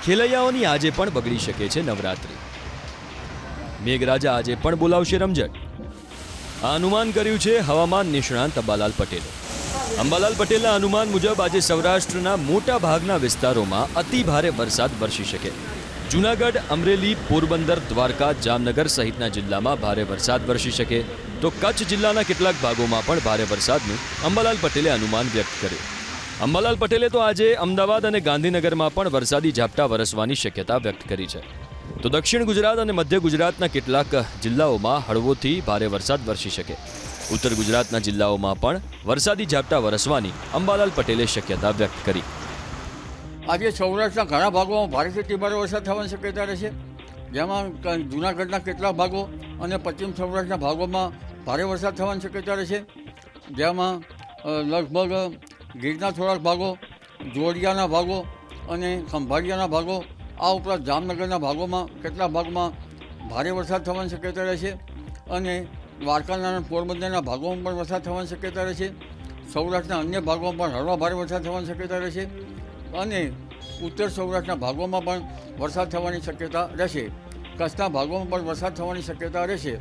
ખેલૈયાઓની આજે પણ બગડી શકે છે નવરાત્રી. મેઘરાજા આજે પણ બોલાવશે રમઝટ. આ અનુમાન કર્યું છે હવામાન નિષ્ણાંત અંબાલાલ પટેલે. અંબાલાલ પટેલના અનુમાન મુજબ આજે સૌરાષ્ટ્રના મોટા ભાગના વિસ્તારોમાં અતિ ભારે વરસાદ વરસી શકે. જૂનાગઢ, અમરેલી, પોરબંદર, દ્વારકા, જામનગર સહિતના જિલ્લામાં ભારે વરસાદ વરસી શકે તો કચ્છ જિલ્લાના કેટલાક ભાગોમાં પણ ભારે વરસાદનું અંબાલાલ પટેલે અનુમાન વ્યક્ત કર્યું. અંબાલાલ પટેલે તો આજે અમદાવાદ અને ગાંધીનગરમાં પણ વરસાદી ઝાપટા વરસવાની શક્યતા વ્યક્ત કરી છે. તો દક્ષિણ ગુજરાત અને મધ્ય ગુજરાતના કેટલાક જિલ્લાઓમાં હળવોથી ભારે વરસાદ વરસી શકે. ઉત્તર ગુજરાતના જિલ્લાઓમાં પણ વરસાદી ઝાપટા વરસવાની અંબાલાલ પટેલે શક્યતા વ્યક્ત કરી. આજે સૌરાષ્ટ્રના ઘણા ભાગોમાં ભારેથી અતિભારે વરસાદ થવાની શક્યતા રહેશે, જેમાં જૂનાગઢના કેટલાક ભાગો અને પશ્ચિમ સૌરાષ્ટ્રના ભાગોમાં ભારે વરસાદ થવાની શક્યતા રહેશે, જેમાં લગભગ ગીરના થોડાક ભાગો, જોડિયાના ભાગો અને ખંભાળિયાના ભાગો, આ ઉપરાંત જામનગરના ભાગોમાં કેટલાક ભાગમાં ભારે વરસાદ થવાની શક્યતા રહેશે અને દ્વારકાના અને પોરબંદરના ભાગોમાં પણ વરસાદ થવાની શક્યતા રહેશે. સૌરાષ્ટ્રના અન્ય ભાગોમાં પણ હળવા ભારે વરસાદ થવાની શક્યતા રહેશે અને ઉત્તર સૌરાષ્ટ્રના ભાગોમાં પણ વરસાદ થવાની શક્યતા રહેશે. કચ્છના ભાગોમાં પણ વરસાદ થવાની શક્યતા રહેશે.